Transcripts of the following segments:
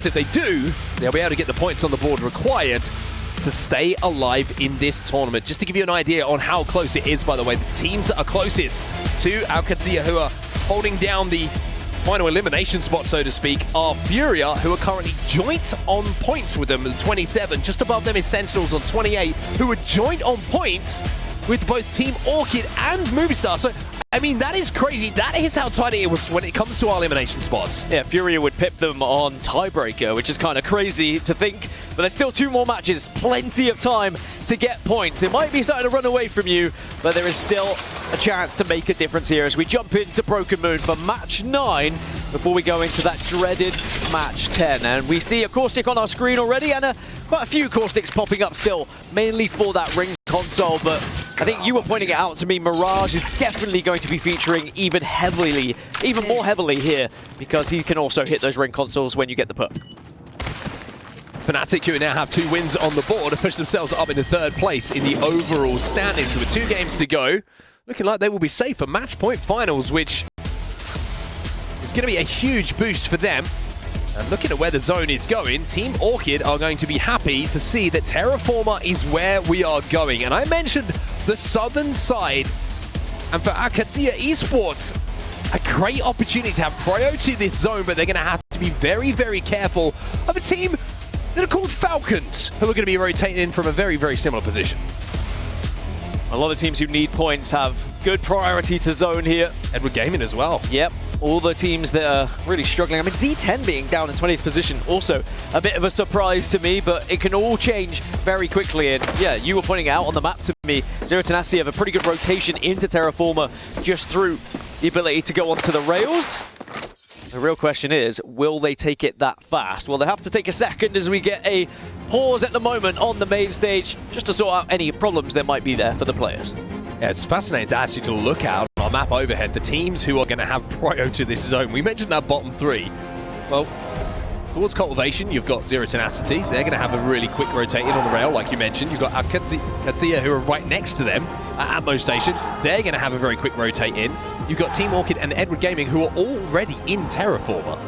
if they do, they'll be able to get the points on the board required to stay alive in this tournament. Just to give you an idea on how close it is, by the way, the teams that are closest to ALGS, who are holding down the final elimination spot, so to speak, are Furia, who are currently joint on points with them at 27. Just above them is Sentinels on 28, who are joint on points with both Team Orchid and Movistar. So, I mean, that is crazy. That is how tight it was when it comes to our elimination spots. Yeah, Furia would pip them on tiebreaker, which is kind of crazy to think. But there's still 2 more matches, plenty of time to get points. It might be starting to run away from you, but there is still a chance to make a difference here as we jump into Broken Moon for match 9 before we go into that dreaded match 10. And we see a caustic on our screen already, and quite a few caustics popping up still, mainly for that ring console. But I think you were pointing it out to me, Mirage is definitely going to be featuring even more heavily here, because he can also hit those ring consoles when you get the perk. Fnatic, who now have 2 wins on the board, have pushed themselves up into 3rd place in the overall standings. With 2 games to go, looking like they will be safe for match point finals, which is going to be a huge boost for them. And looking at where the zone is going, Team Orchid are going to be happy to see that Terraformer is where we are going. And I mentioned the southern side, and for ALGS Esports, a great opportunity to have prior to this zone, but they're going to have to be very, very careful of a team that are called Falcons, who are going to be rotating in from a very, very similar position. A lot of teams who need points have good priority to zone here. Edward Gaming as well. Yep, all the teams that are really struggling. I mean, Z10 being down in 20th position, also a bit of a surprise to me, but it can all change very quickly. And yeah, you were pointing it out on the map to me, Zero Tenacity have a pretty good rotation into Terraformer just through the ability to go onto the rails. The real question is, will they take it that fast? Well, they have to take a second as we get a pause at the moment on the main stage just to sort out any problems there might be there for the players. Yeah, it's fascinating to actually to look out on our map overhead, the teams who are going to have prior to this zone. We mentioned that bottom 3. Well, towards Cultivation, you've got Zero Tenacity. They're going to have a really quick rotating on the rail, like you mentioned. You've got ALGS, who are right next to them at Atmo Station. They're going to have a very quick rotate in. You've got Team Orchid and Edward Gaming, who are already in Terraformer.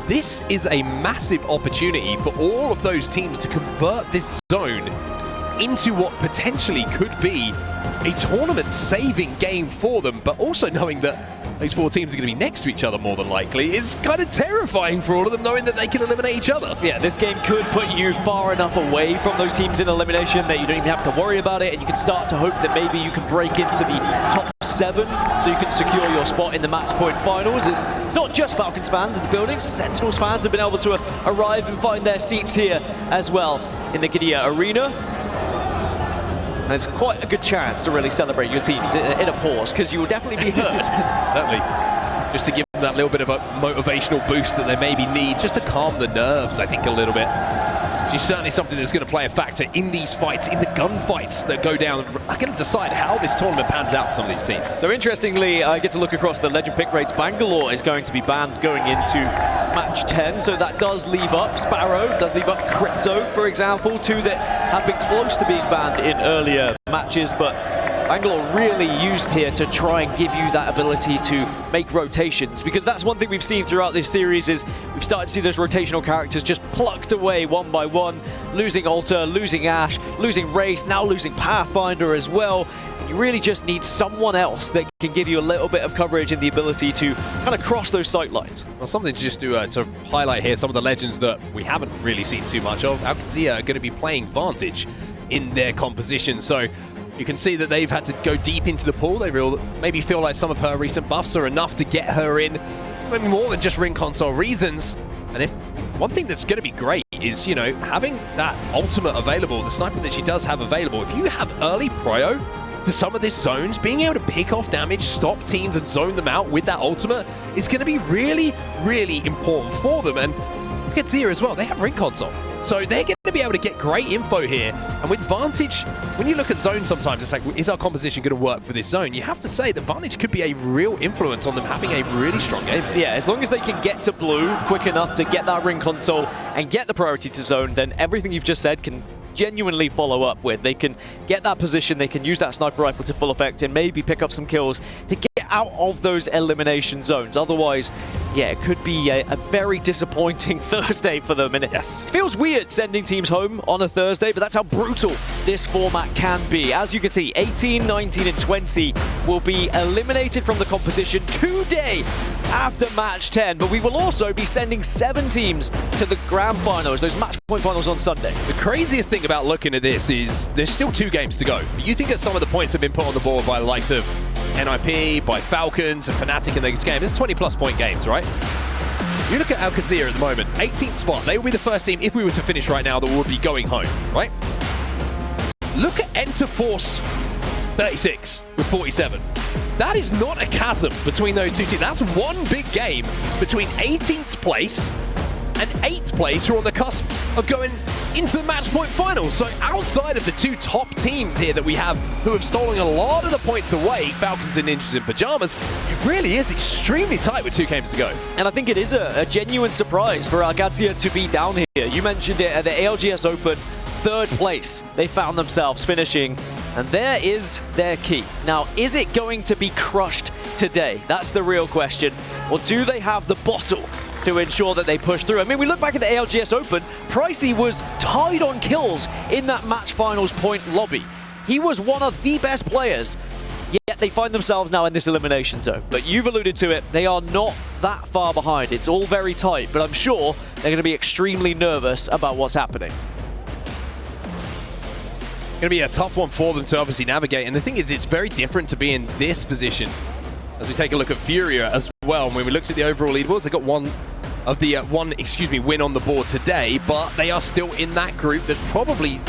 This is a massive opportunity for all of those teams to convert this zone into what potentially could be a tournament-saving game for them, but also knowing that those 4 teams are going to be next to each other more than likely is kind of terrifying for all of them, knowing that they can eliminate each other. Yeah, this game could put you far enough away from those teams in elimination that you don't even have to worry about it, and you can start to hope that maybe you can break into the top 7 so you can secure your spot in the match point finals. It's not just Falcons fans in the buildings, Sentinels fans have been able to arrive and find their seats here as well in the Gidea Arena. And it's quite a good chance to really celebrate your teams in a pause, because you will definitely be hurt. Certainly. Just to give them that little bit of a motivational boost that they maybe need, just to calm the nerves, I think, a little bit. She's certainly something that's going to play a factor in these fights, in the gunfights that go down. I'm going to decide how this tournament pans out for some of these teams. So interestingly, I get to look across the legend pick rates. Bangalore is going to be banned going into match 10, so that does leave up Sparrow, does leave up Crypto, for example, 2 that have been close to being banned in earlier matches, but Bangalore really used here to try and give you that ability to make rotations, because that's one thing we've seen throughout this series is we've started to see those rotational characters just plucked away one by one, losing Alter, losing Ashe, losing Wraith, now losing Pathfinder as well. And you really just need someone else that can give you a little bit of coverage and the ability to kind of cross those sight lines. Well, something to just to highlight here, some of the legends that we haven't really seen too much of. ALGS are going to be playing Vantage in their composition, so you can see that they've had to go deep into the pool. They maybe feel like some of her recent buffs are enough to get her in, maybe more than just ring console reasons. And if one thing that's going to be great is, you know, having that ultimate available, the sniper that she does have available. If you have early prio to some of these zones, being able to pick off damage, stop teams and zone them out with that ultimate is going to be really, really important for them. And look at Zia as well. They have ring console. So they're going to be able to get great info here. And with Vantage, when you look at zones sometimes, it's like, is our composition going to work for this zone? You have to say that Vantage could be a real influence on them having a really strong game. Yeah, as long as they can get to blue quick enough to get that ring console and get the priority to zone, then everything you've just said can genuinely follow up with. They can get that position, they can use that sniper rifle to full effect and maybe pick up some kills to get out of those elimination zones. Otherwise, yeah, it could be a very disappointing Thursday for them. And it feels weird sending teams home on a Thursday, but that's how brutal this format can be. As you can see, 18, 19, and 20 will be eliminated from the competition today after match 10, but we will also be sending 7 teams to the grand finals, those match point finals on Sunday. The craziest thing about looking at this is there's still 2 games to go. You think that some of the points have been put on the board by the likes of NIP, by Falcons, and Fnatic in those games. It's 20-plus point games, right? You look at ALGS at the moment, 18th spot. They will be the first team, if we were to finish right now, that would be going home, right? Look at Enter Force 36 with 47. That is not a chasm between those two teams. That's one big game between 18th place and 8th place, who are on the cusp of going into the match point finals. So outside of the 2 top teams here that we have, who have stolen a lot of the points away, Falcons and Ninjas in Pajamas, it really is extremely tight with 2 games to go. And I think it is a genuine surprise for ALGS to be down here. You mentioned it at the ALGS Open, 3rd place they found themselves finishing, and there is their key. Now, is it going to be crushed today? That's the real question. Or do they have the bottle to ensure that they push through? I mean, we look back at the ALGS Open, Pricey was tied on kills in that match finals point lobby. He was one of the best players, yet they find themselves now in this elimination zone. But you've alluded to it, they are not that far behind. It's all very tight, but I'm sure they're going to be extremely nervous about what's happening. Going to be a tough one for them to obviously navigate, and the thing is, it's very different to be in this position. As we take a look at Furia as well, and when we looked at the overall leaderboards, they got one win on the board today, but they are still in that group that's probably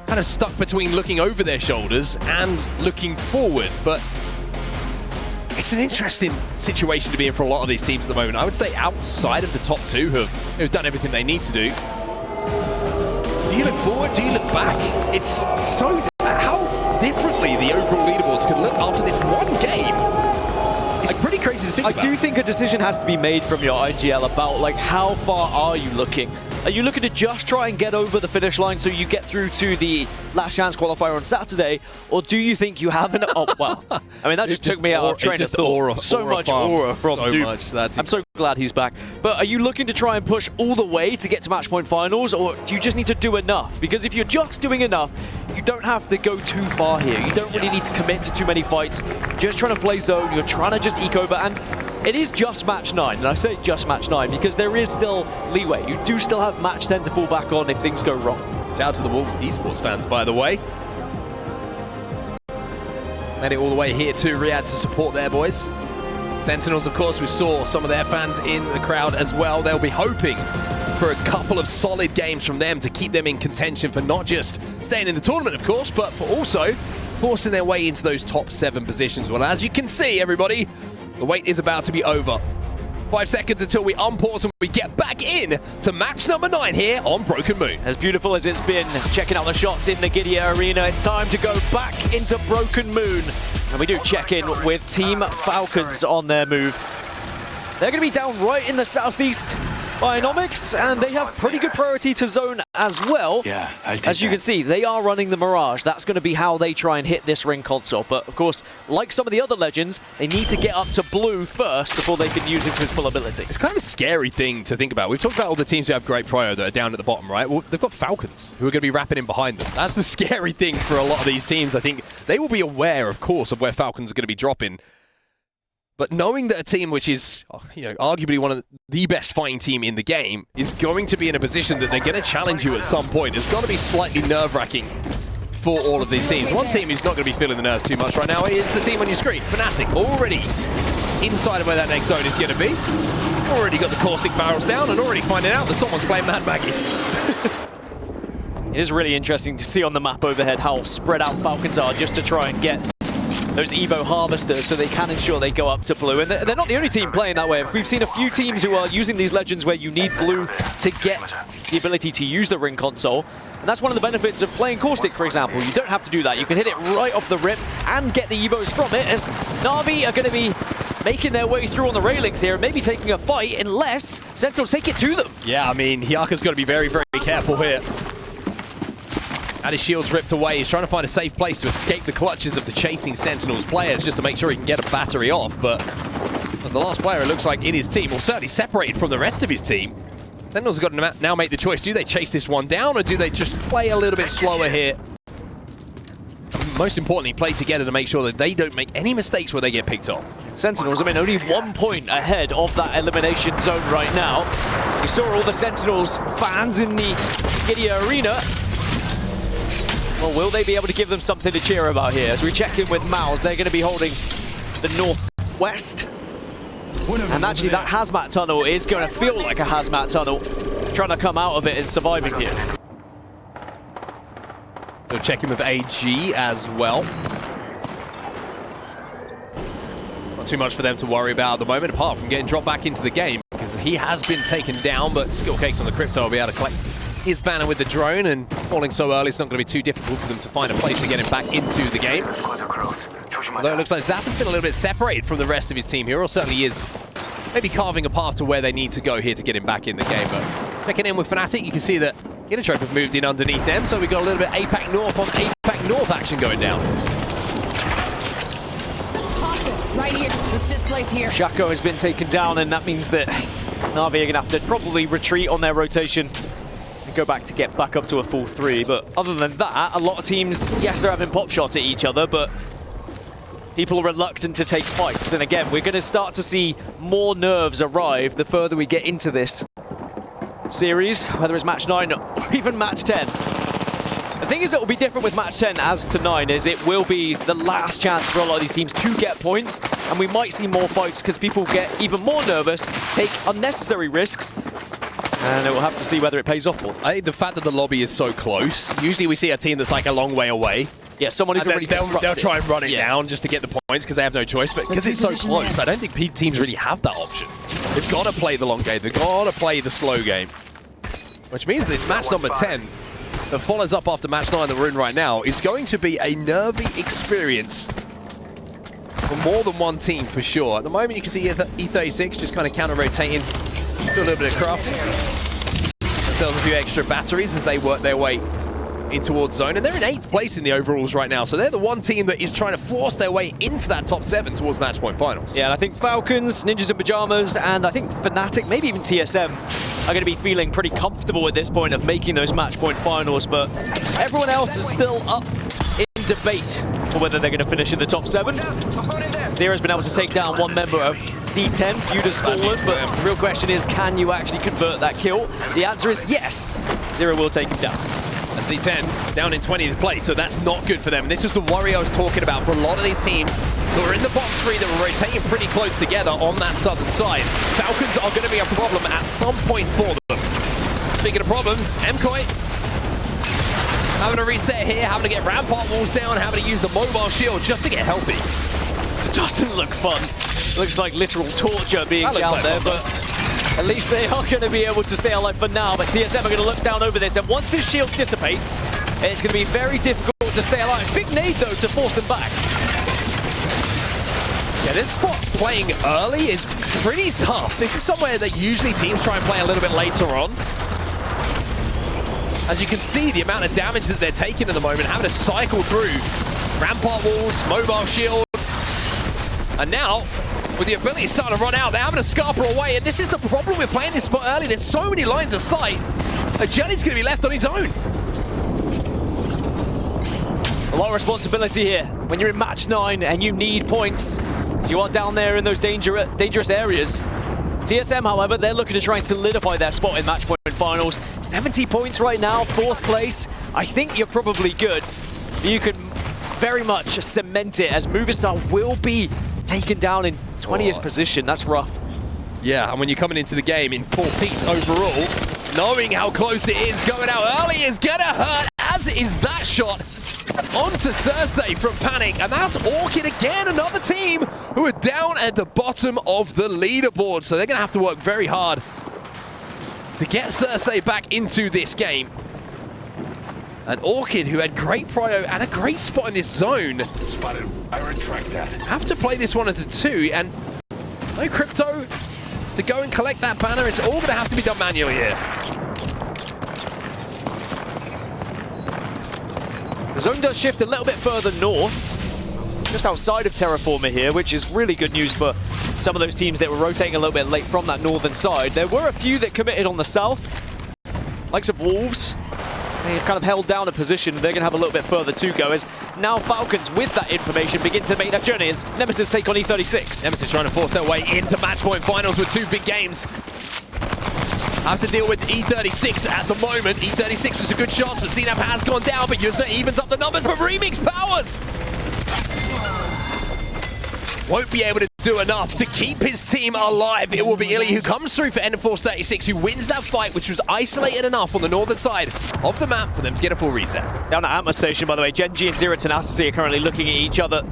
kind of stuck between looking over their shoulders and looking forward. But it's an interesting situation to be in for a lot of these teams at the moment. I would say outside of the top 2 who've done everything they need to do. Do you look forward? Do you look back? It's so how differently the overall leaderboards could look after this one game. It's pretty crazy to think about. I do think a decision has to be made from your IGL about, like, how far are you looking? Are you looking to just try and get over the finish line so you get through to the last chance qualifier on Saturday, or do you think you have an... Oh, well, I mean, that just took me out of train of thought. So much aura from Doom. I'm so glad he's back. But are you looking to try and push all the way to get to match point finals, or do you just need to do enough? Because if you're just doing enough, you don't have to go too far here. You don't really need to commit to too many fights. Just trying to play zone, you're trying to just eke over, and it is just match 9, and I say just match 9 because there is still leeway. You do still have match 10 to fall back on if things go wrong. Shout out to the Wolves Esports fans, by the way. Made it all the way here to Riyadh to support their boys. Sentinels, of course, we saw some of their fans in the crowd as well. They'll be hoping for a couple of solid games from them to keep them in contention for not just staying in the tournament, of course, but for also forcing their way into those top 7 positions. Well, as you can see, everybody, the wait is about to be over. 5 seconds until we unpause and we get back in to match number 9 here on Broken Moon. As beautiful as it's been checking out the shots in the Gidea Arena, it's time to go back into Broken Moon. And we do check in with Team Falcons on their move. They're going to be down right in the southeast by Nomics, and they have pretty good priority to zone as well. Yeah, as you can see, they are running the Mirage. That's going to be how they try and hit this ring console. But of course, like some of the other legends, they need to get up to blue first before they can use it to its full ability. It's kind of a scary thing to think about. We've talked about all the teams who have great prio that are down at the bottom, right? Well, they've got Falcons who are going to be wrapping in behind them. That's the scary thing for a lot of these teams. I think they will be aware, of course, of where Falcons are going to be dropping. But knowing that a team which is, arguably one of the best fighting team in the game is going to be in a position that they're going to challenge you at some point, it's got to be slightly nerve-wracking for all of these teams. One team who's not going to be feeling the nerves too much right now is the team on your screen. Fnatic already inside of where that next zone is going to be. Already got the caustic barrels down and already finding out that someone's playing Mad Maggie. It is really interesting to see on the map overhead how spread out Falcons are just to try and get those Evo harvesters so they can ensure they go up to blue. And they're not the only team playing that way. We've seen a few teams who are using these legends where you need blue to get the ability to use the ring console. And that's one of the benefits of playing Caustic, for example. You don't have to do that. You can hit it right off the rip and get the Evos from it, as Na'Vi are going to be making their way through on the railings here and maybe taking a fight unless Sentinels take it to them. Yeah, I mean, Hyaka's got to be very, very careful here. And his shield's ripped away. He's trying to find a safe place to escape the clutches of the chasing Sentinels players just to make sure he can get a battery off. But As the last player, it looks like in his team, or certainly separated from the rest of his team. Sentinel's got to now make the choice. Do they chase this one down, or do they just play a little bit slower here? Most importantly, play together to make sure that they don't make any mistakes where they get picked off. Sentinels, I mean, only 1 point ahead of that elimination zone right now. We saw all the Sentinels fans in the Giddy Arena. Well, will they be able to give them something to cheer about here? As we check in with Mouse, they're going to be holding the northwest. And actually, that hazmat tunnel is going to feel like a hazmat tunnel, trying to come out of it and surviving here. So check in with AG as well. Not too much for them to worry about at the moment, apart from getting dropped back into the game, because he has been taken down, but Skill Cakes on the Crypto will be able to collect his banner with the drone, and falling so early, it's not going to be too difficult for them to find a place to get him back into the game. Although it looks like Zap has been a little bit separated from the rest of his team here, or certainly is maybe carving a path to where they need to go here to get him back in the game. But checking in with Fnatic, you can see that Giddy have moved in underneath them, so we've got a little bit APAC North on APAC North action going down. Right here, it's this place here. Shaco has been taken down, and that means that Na'Vi are going to have to probably retreat on their rotation and go back to get back up to a full 3. But other than that, a lot of teams, yes, they're having pop shots at each other, but people are reluctant to take fights. And again, we're going to start to see more nerves arrive the further we get into this series, whether it's match 9 or even match 10. The thing is that will be different with match 10 as to 9 is it will be the last chance for a lot of these teams to get points, and we might see more fights because people get even more nervous, take unnecessary risks, and we'll have to see whether it pays off for them. I think the fact that the lobby is so close, usually we see a team that's like a long way away. Yeah, someone who can really they'll try and run it down just to get the points because they have no choice, but because it's so close, I don't think teams really have that option. They've got to play the long game, they've got to play the slow game. Which means this match number 10 that follows up after match 9 that we're in right now is going to be a nervy experience for more than one team for sure. At the moment you can see E36 just kind of counter-rotating, do a little bit of craft. Themselves a few extra batteries as they work their way in towards zone, and they're in 8th place in the overalls right now, so they're the one team that is trying to force their way into that top 7 towards match point finals. Yeah, and I think Falcons, Ninjas in Pajamas, and I think Fnatic, maybe even TSM, are going to be feeling pretty comfortable at this point of making those match point finals, but everyone else is still up in debate for whether they're going to finish in the top 7. Zero's been able to take down one member of C10, Feud has fallen, but the real question is, can you actually convert that kill? The answer is yes, Zero will take him down. And C10 down in 20th place, so that's not good for them. And this is the worry I was talking about for a lot of these teams who are in the bottom 3 that were rotating pretty close together on that southern side. Falcons are going to be a problem at some point for them. Speaking of problems, MKOI having to reset here, having to get rampart walls down, having to use the mobile shield just to get healthy. It doesn't look fun. Looks like literal torture being down there, but at least they are going to be able to stay alive for now. But TSM are going to look down over this, and once this shield dissipates, it's going to be very difficult to stay alive. Big nade, though, to force them back. Yeah, this spot playing early is pretty tough. This is somewhere that usually teams try and play a little bit later on. As you can see, the amount of damage that they're taking at the moment, having to cycle through rampart walls, mobile shield, and now, with the ability starting to run out, they're having to scarper away, and this is the problem with playing this spot early. There's so many lines of sight. Jelly's going to be left on his own. A lot of responsibility here when you're in match 9 and you need points. You are down there in those dangerous areas. TSM, however, they're looking to try and solidify their spot in match point finals. 70 points right now, 4th place. I think you're probably good. You can very much cement it as Movistar will be taken down in 20th position. That's rough. Yeah, and when you're coming into the game in 14th overall, knowing how close it is, going out early is gonna hurt, as is that shot onto Cersei from Panic, and that's Orchid again, another team who are down at the bottom of the leaderboard, so they're gonna have to work very hard to get Cersei back into this game. And Orchid, who had great prio and a great spot in this zone, Spotted. I retract that. have to play this one as a 2, and no Crypto to go and collect that banner. It's all going to have to be done manually here. The zone does shift a little bit further north, just outside of Terraformer here, which is really good news for some of those teams that were rotating a little bit late from that northern side. There were a few that committed on the south, likes of Wolves. They kind of held down a position. They're going to have a little bit further to go as now Falcons, with that information, begin to make that journey as Nemesis take on E36. Nemesis trying to force their way into match point finals with 2 big games. Have to deal with E36 at the moment. E36 was a good shot, but CNAP has gone down, but Yuzna evens up the numbers, but Remix Powers won't be able to do enough to keep his team alive. It will be Illy who comes through for Enforce 36, who wins that fight, which was isolated enough on the northern side of the map for them to get a full reset. Down at Atma Station, by the way, Genji and Zero Tenacity are currently looking at each other.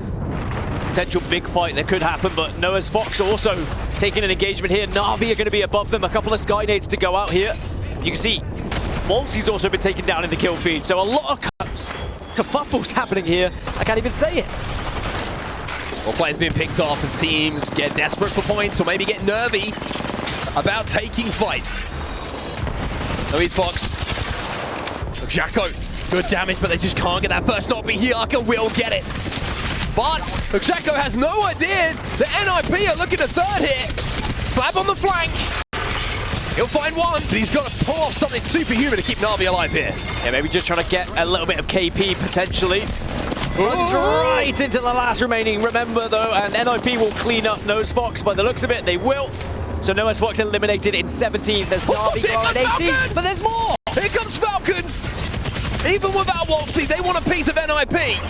Potential big fight that could happen, but Noah's Fox also taking an engagement here. Na'Vi are going to be above them. A couple of Sky Nades to go out here. You can see Waltzy's also been taken down in the kill feed, so a lot of kerfuffles happening here. I can't even say it. Well, players being picked off as teams get desperate for points or maybe get nervy about taking fights. Louise Fox. Jacko, good damage, but they just can't get that first stop. Hiyaka will get it. But Jacko has no idea the NIP are looking to third hit. Slab on the flank. He'll find one, but he's got to pull off something superhuman to keep Na'Vi alive here. Yeah, maybe just trying to get a little bit of KP potentially. Runs right into the last remaining. Remember though, and NIP will clean up Nose Fox. By the looks of it, they will. So Nose Fox eliminated in 17th. There's Na'Vi at 18, but there's more. Here comes Falcons. Even without Waltzy, they want a piece of NIP.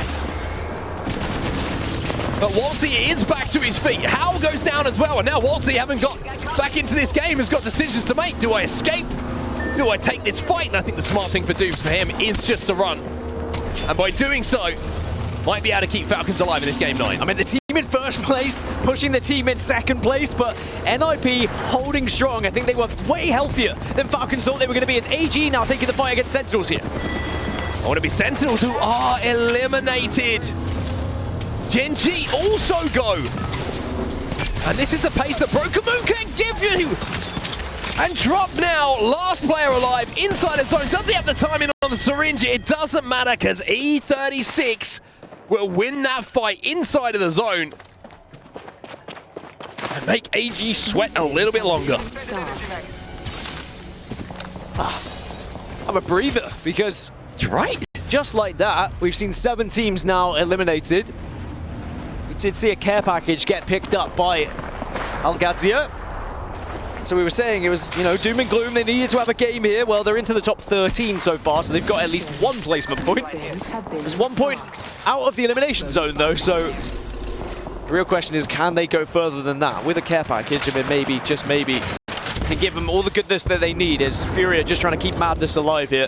But Waltzy is back to his feet. Howl goes down as well, and now Waltzy, having got back into this game, has got decisions to make. Do I escape? Do I take this fight? And I think the smart thing for Doobs for him is just to run. And by doing so, might be able to keep Falcons alive in this game 9. I mean, the team in first place, pushing the team in second place, but NIP holding strong. I think they were way healthier than Falcons thought they were going to be, as AG now taking the fight against Sentinels here. I want to be Sentinels, who are eliminated. Genji also go. And this is the pace that Broken Moon can give you. And drop now, last player alive inside the zone. Does he have the timing on the syringe? It doesn't matter, because E36 will win that fight inside of the zone and make AG sweat a little bit longer. I'm a breather, because you're right. Just like that, we've seen 7 teams now eliminated. We did see a care package get picked up by ALGS. So we were saying it was, you know, doom and gloom. They needed to have a game here. Well, they're into the top 13 so far, so they've got at least 1 placement point. There's 1 point out of the elimination zone, though, so the real question is, can they go further than that? With a care package, I mean, maybe, just maybe, can give them all the goodness that they need, as Furia just trying to keep Madness alive here.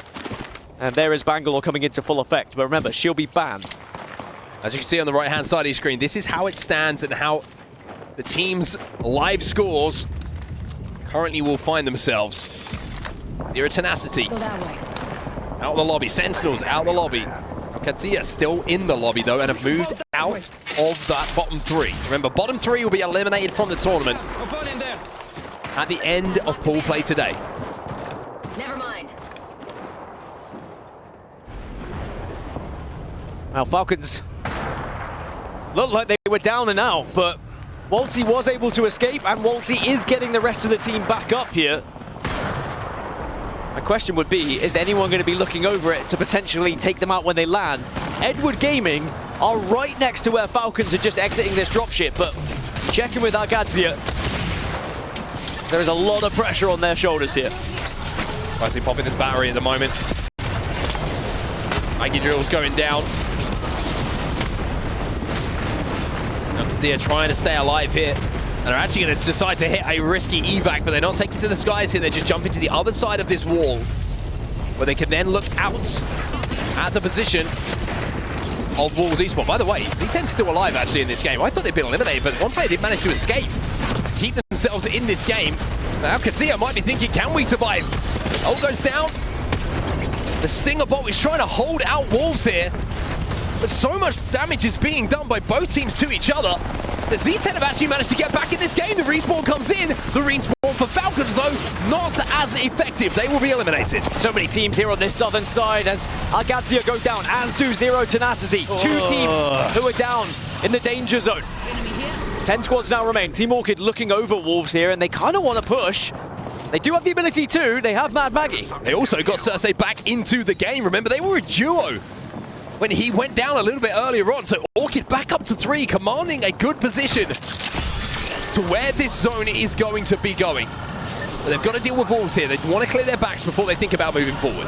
And there is Bangalore coming into full effect, but remember, she'll be banned. As you can see on the right-hand side of your screen, this is how it stands and how the team's live scores currently will find themselves. Zero Tenacity out the lobby. Sentinels out the lobby. Katsuya still in the lobby though, and have moved out of that bottom 3. Remember, bottom 3 will be eliminated from the tournament at the end of pool play today. Never mind. Now Falcons looked like they were down and out, but Waltzy was able to escape, and Waltzy is getting the rest of the team back up here. My question would be, is anyone going to be looking over it to potentially take them out when they land? Edward Gaming are right next to where Falcons are just exiting this dropship, but checking with ALGS, there is a lot of pressure on their shoulders here. Nicely popping this battery at the moment. Mikey Drill's going down. They're trying to stay alive here. And they're actually going to decide to hit a risky evac, but they're not taking to the skies here. They're just jumping to the other side of this wall, where they can then look out at the position of Wolves Esports. By the way, Z10's still alive actually in this game. I thought they'd been eliminated, but one player did manage to escape, keep themselves in this game. Now Katsuya might be thinking, can we survive? Ult goes down. The Stinger bot is trying to hold out Wolves here, but so much damage is being done by both teams to each other. The Z10 have actually managed to get back in this game. The respawn comes in. The respawn for Falcons, though, not as effective. They will be eliminated. So many teams here on this southern side as ALGS go down, as do Zero Tenacity. 2 teams who are down in the danger zone. 10 squads now remain. Team Orchid looking over Wolves here, and they kind of want to push. They do have the ability to. They have Mad Maggie. They also got Cersei back into the game. Remember, they were a duo when he went down a little bit earlier on. So Orchid back up to 3, commanding a good position to where this zone is going to be going. But they've got to deal with Wolves here. They want to clear their backs before they think about moving forward.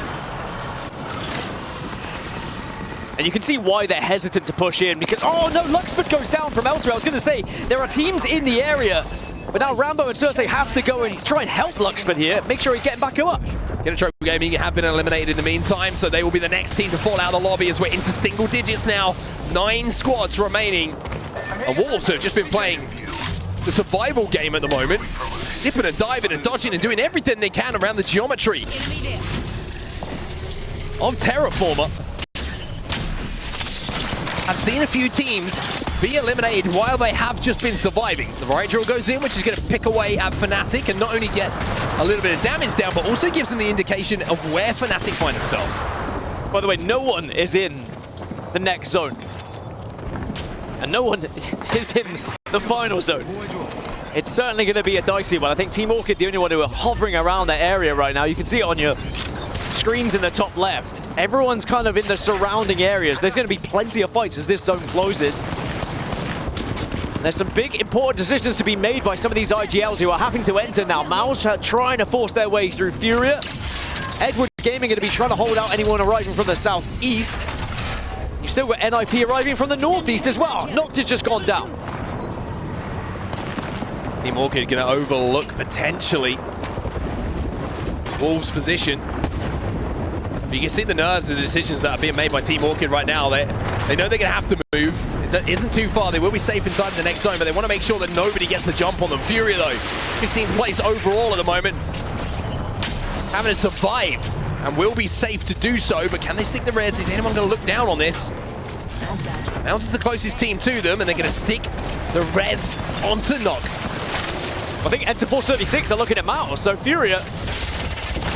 And you can see why they're hesitant to push in, because, oh no, Luxford goes down from elsewhere. I was going to say, there are teams in the area, but now Rambo and Cersei have to go and try and help Luxford here, make sure he's getting back up. Get a trophy gaming have been eliminated in the meantime, so they will be the next team to fall out of the lobby as we're into single digits now. 9 squads remaining. And Wolves have just been playing the survival game at the moment. Dipping and diving and dodging and doing everything they can around the geometry of Terraformer. I've seen a few teams be eliminated while they have just been surviving. The riot drill goes in, which is going to pick away at Fnatic and not only get a little bit of damage down, but also gives them the indication of where Fnatic find themselves. By the way, no one is in the next zone. And no one is in the final zone. It's certainly going to be a dicey one. I think Team Orchid, the only one who are hovering around that area right now. You can see it on your screens in the top left. Everyone's kind of in the surrounding areas. There's going to be plenty of fights as this zone closes. There's some big, important decisions to be made by some of these IGLs who are having to enter now. Mouse are trying to force their way through Furia. Edward Gaming going to be trying to hold out anyone arriving from the southeast. You've still got NIP arriving from the northeast as well. Noct has just gone down. Team Orchid going to overlook, potentially, Wolves' position. But you can see the nerves and the decisions that are being made by Team Orchid right now. They know they're going to have to move. It isn't too far. They will be safe inside the next zone, but they want to make sure that nobody gets the jump on them. Furia, though, 15th place overall at the moment. Having to survive and will be safe to do so, but can they stick the res? Is anyone going to look down on this? Mouse is the closest team to them, and they're going to stick the res onto Noct. I think Enter Force 36 are looking at Mouse, so Furia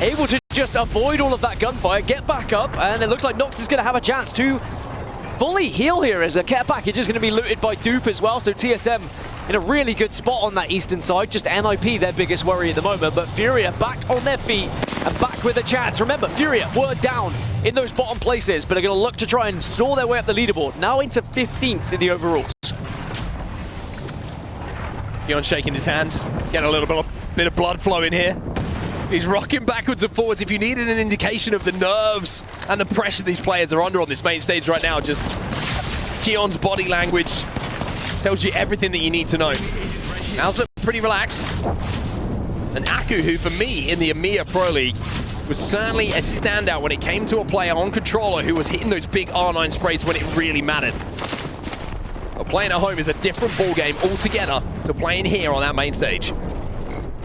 able to just avoid all of that gunfire, get back up, and it looks like Noct is going to have a chance to fully heal here as a care package is going to be looted by Dupe as well, so TSM in a really good spot on that eastern side. Just NIP their biggest worry at the moment, but Furia back on their feet and back with a chance. Remember, Furia were down in those bottom places, but are going to look to try and saw their way up the leaderboard, now into 15th in the overalls. Keon shaking his hands, getting a little bit of blood flowing here. He's rocking backwards and forwards. If you needed an indication of the nerves and the pressure these players are under on this main stage right now, just Keon's body language tells you everything that you need to know. Mal's look pretty relaxed. And Aku, who for me in the EMEA Pro League was certainly a standout when it came to a player on controller who was hitting those big R9 sprays when it really mattered. But playing at home is a different ball game altogether to playing here on that main stage.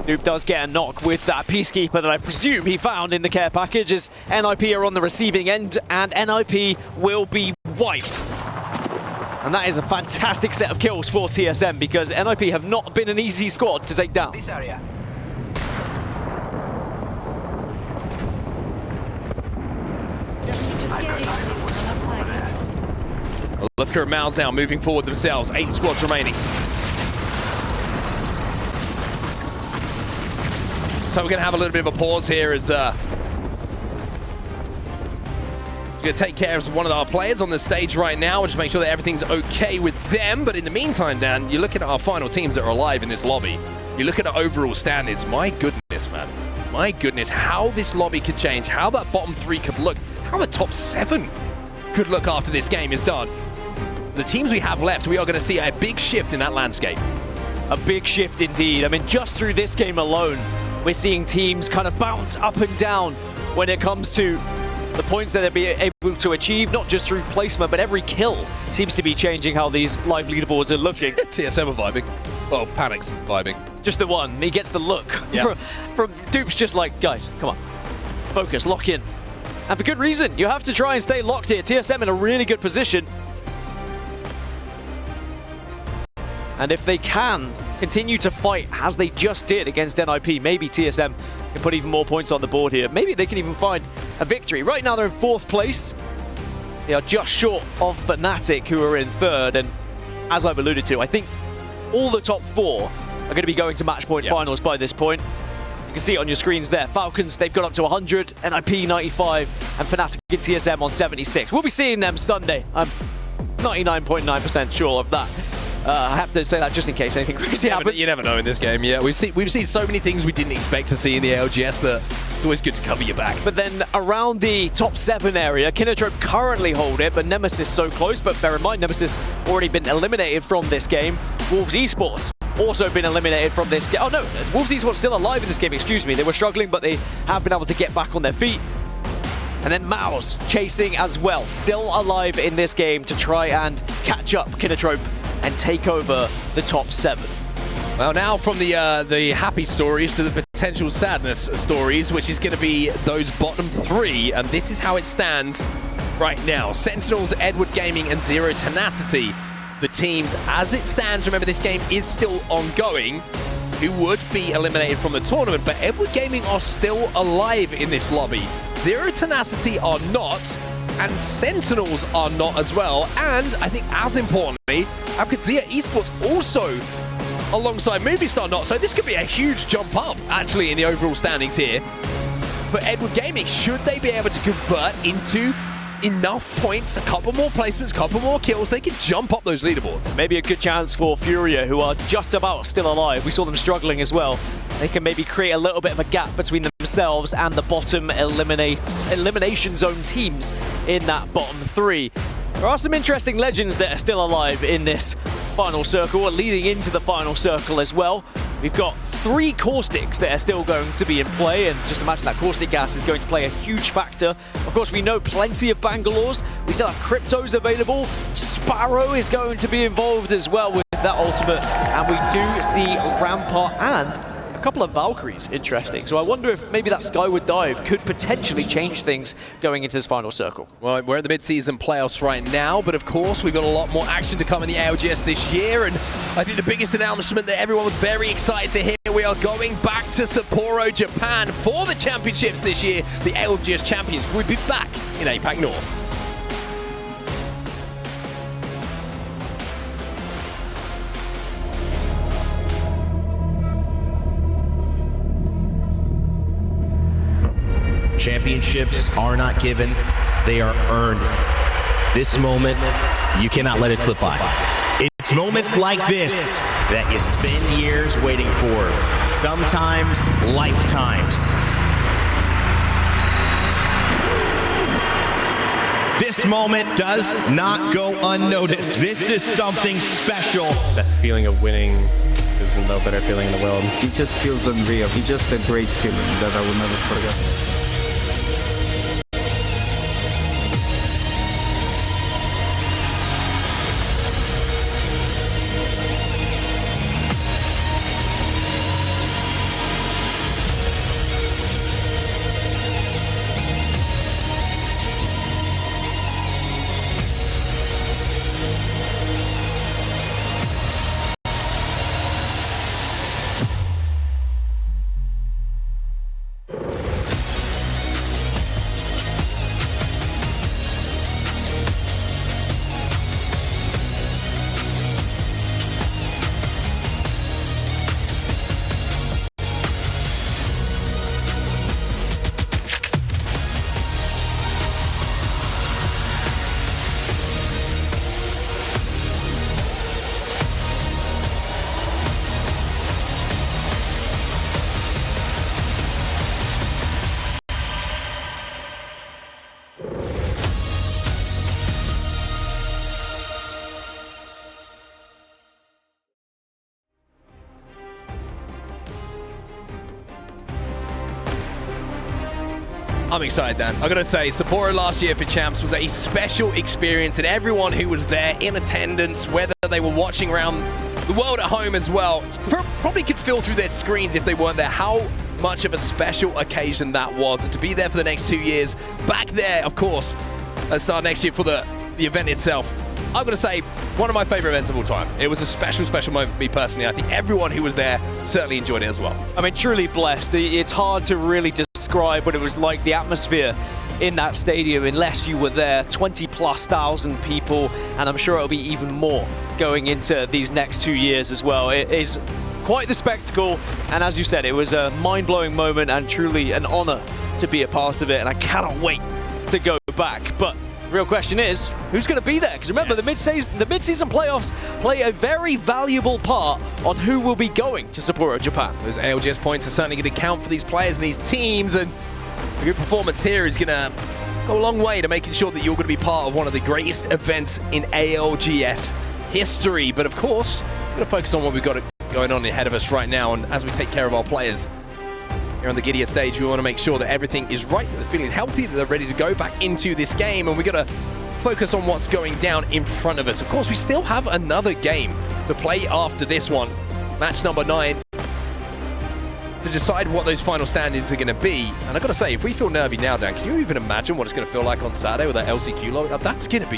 Dupe does get a knock with that Peacekeeper that I presume he found in the care package as NIP are on the receiving end and NIP will be wiped. And that is a fantastic set of kills for TSM because NIP have not been an easy squad to take down. This area. Lefka and Mouse now moving forward themselves. 8 squads remaining. So we're going to have a little bit of a pause here as we're going to take care of one of our players on the stage right now and just make sure that everything's okay with them. But in the meantime, Dan, you're looking at our final teams that are alive in this lobby. You look at the overall standings. My goodness, man. My goodness, how this lobby could change, how that bottom 3 could look, how the top 7 could look after this game is done. The teams we have left, we are going to see a big shift in that landscape. A big shift indeed. I mean, just through this game alone, we're seeing teams kind of bounce up and down when it comes to the points that they'll be able to achieve, not just through placement, but every kill seems to be changing how these live leaderboards are looking. TSM are vibing. Well, Panic's vibing. Just the one. He gets the look. Yeah. From Dupe's just like, guys, come on. Focus, lock in. And for good reason. You have to try and stay locked here. TSM in a really good position. And if they can continue to fight as they just did against NIP, maybe TSM can put even more points on the board here. Maybe they can even find a victory. Right now they're in 4th place. They are just short of Fnatic, who are in 3rd. And as I've alluded to, I think all the top 4 are going to be going to match point finals by this point. You can see it on your screens there. Falcons, they've got up to 100, NIP 95, and Fnatic and TSM on 76. We'll be seeing them Sunday. I'm 99.9% sure of that. I have to say that just in case anything crazy happens. You never know in this game, yeah. We've seen so many things we didn't expect to see in the ALGS that it's always good to cover your back. But then around the top 7 area, Kinotrope currently hold it, but Nemesis so close. But bear in mind, Nemesis already been eliminated from this game. Wolves Esports also been eliminated from this game. Oh no, Wolves Esports still alive in this game, excuse me. They were struggling, but they have been able to get back on their feet. And then Maus chasing as well, still alive in this game to try and catch up Kinotrope and take over the top 7. Well, now from the happy stories to the potential sadness stories, which is going to be those bottom 3, and this is how it stands right now. Sentinels, Edward Gaming, and Zero Tenacity, the teams as it stands. Remember, this game is still ongoing, who would be eliminated from the tournament, but Edward Gaming are still alive in this lobby. Zero Tenacity are not, and Sentinels are not as well, and I think as importantly, ALGS Esports also alongside Movistar not. So this could be a huge jump up actually in the overall standings here. But Edward Gaming, should they be able to convert into enough points, a couple more placements, a couple more kills, they can jump up those leaderboards. Maybe a good chance for Furia, who are just about still alive. We saw them struggling as well. They can maybe create a little bit of a gap between themselves and the bottom elimination zone teams in that bottom 3. There are some interesting legends that are still alive in this final circle, leading into the final circle as well. We've got 3 caustics that are still going to be in play, and just imagine that caustic gas is going to play a huge factor. Of course, we know plenty of Bangalore's. We still have Cryptos available. Sparrow is going to be involved as well with that ultimate, and we do see Rampart and a couple of Valkyries. Interesting. So I wonder if maybe that Skyward Dive could potentially change things going into this final circle. Well, we're in the mid-season playoffs right now, but of course we've got a lot more action to come in the ALGS this year, and I think the biggest announcement that everyone was very excited to hear, we are going back to Sapporo, Japan for the championships this year. The ALGS champions will be back in APAC North. Championships are not given, they are earned. This moment, you cannot let it slip by. It's moments like this that you spend years waiting for, sometimes lifetimes. This moment does not go unnoticed. This is something special. That feeling of winning is no better feeling in the world. It just feels unreal. It's just a great feeling that I will never forget. I'm excited, Dan. I gotta say, Sapporo last year for Champs was a special experience, and everyone who was there in attendance, whether they were watching around the world at home as well, probably could feel through their screens if they weren't there how much of a special occasion that was. And to be there for the next 2 years, back there, of course, at start next year for the event itself, I'm gonna say one of my favorite events of all time. It was a special, special moment for me personally. I think everyone who was there certainly enjoyed it as well. I mean, truly blessed. It's hard to really describe what it was like, the atmosphere in that stadium, unless you were there. 20,000+ people, and I'm sure it'll be even more going into these next 2 years as well. It is quite the spectacle, and as you said, it was a mind-blowing moment and truly an honor to be a part of it, and I cannot wait to go back. But the real question is, who's going to be there? Because remember, the mid-season playoffs play a very valuable part on who will be going to Sapporo, Japan. Those ALGS points are certainly going to count for these players and these teams, and a good performance here is going to go a long way to making sure that you're going to be part of one of the greatest events in ALGS history. But of course, we're going to focus on what we've got going on ahead of us right now, and as we take care of our players here on the Gidea stage, we want to make sure that everything is right, that they're feeling healthy, that they're ready to go back into this game, and we've got to focus on what's going down in front of us. Of course, we still have another game to play after this one, match number 9, to decide what those final standings are going to be. And I've got to say, if we feel nervy now, Dan, can you even imagine what it's going to feel like on Saturday with that LCQ logo? That's going to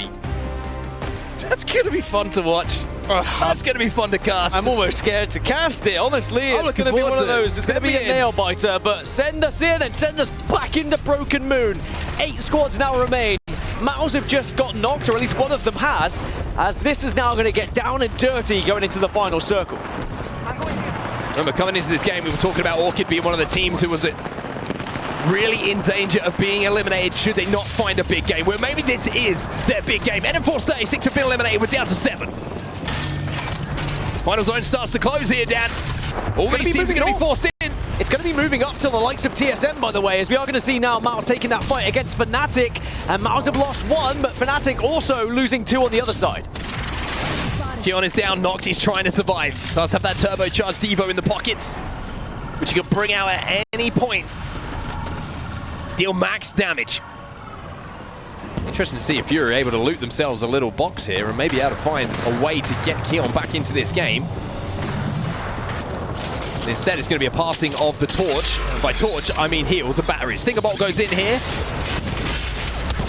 be fun to watch. That's going to be fun to cast. I'm almost scared to cast it, honestly. It's going to be one of those. It's going to be a nail biter, but send us in and send us back into Broken Moon. 8 squads now remain. Mouse have just got knocked, or at least one of them has, as this is now going to get down and dirty going into the final circle. Remember, coming into this game, we were talking about Orchid being one of the teams who was really in danger of being eliminated should they not find a big game. Well, maybe this is their big game. NM4's 36 have been eliminated. We're down to 7. Final zone starts to close here, Dan. All these teams are going to be forced in. It's going to be moving up to the likes of TSM, by the way, as we are going to see now Mouse taking that fight against Fnatic. And Mouse have lost 1, but Fnatic also losing 2 on the other side. Keon is down, knocked, he's trying to survive. Does have that turbocharged Devo in the pockets, which you can bring out at any point to deal max damage. Interesting to see if Fury are able to loot themselves a little box here and maybe able to find a way to get Keon back into this game. Instead, it's going to be a passing of the torch. By torch, I mean heals and batteries. Stinger Bolt goes in here.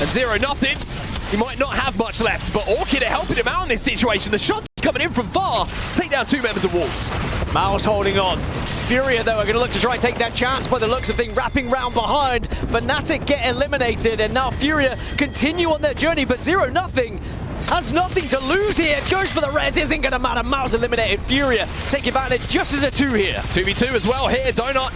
And 0-0. He might not have much left, but Orchid are helping him out in this situation. The shot's coming in from far. Take down 2 members of Wolves. Mouse holding on. Furia, though, are going to look to try and take that chance by the looks of things, wrapping round behind. Fnatic get eliminated, and now Furia continue on their journey, but 0-0 has nothing to lose here. Goes for the res, isn't going to matter. Mouse eliminated. Furia take advantage just as a 2 here. 2v2 as well here. Donut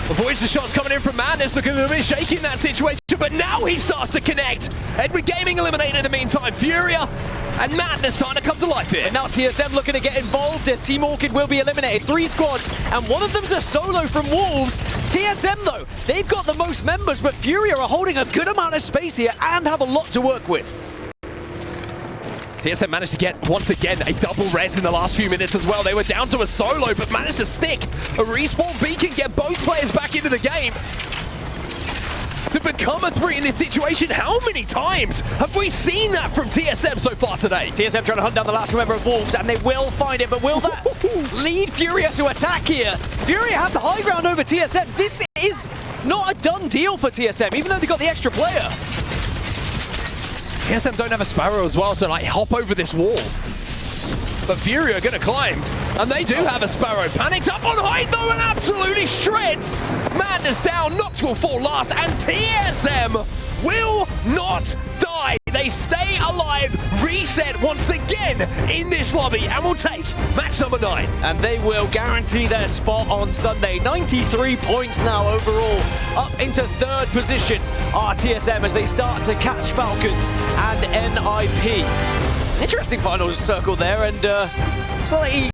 avoids the shots coming in from Madness, looking a bit shaky in that situation, but now he starts to connect. Edward Gaming eliminated in the meantime. Furia and Madness starting to come to life here. And now TSM looking to get involved as Team Orchid will be eliminated. 3 squads, and one of them's a solo from Wolves. TSM, though, they've got the most members, but Furia are holding a good amount of space here and have a lot to work with. TSM managed to get, once again, a double res in the last few minutes as well. They were down to a solo, but managed to stick a respawn beacon, get both players back into the game. To become a 3 in this situation, how many times have we seen that from TSM so far today? TSM trying to hunt down the last member of Wolves, and they will find it, but will that lead Furia to attack here? Furia have the high ground over TSM. This is not a done deal for TSM, even though they got the extra player. TSM don't have a Sparrow as well to like hop over this wall. But Fury are going to climb, and they do have a Sparrow. Panics up on height though and absolutely shreds. Madness down, Nox will fall last, and TSM will not die. They stay alive, reset once again in this lobby, and will take match number 9. And they will guarantee their spot on Sunday. 93 points now overall. Up into 3rd position are TSM as they start to catch Falcons and NIP. Interesting final circle there, and slightly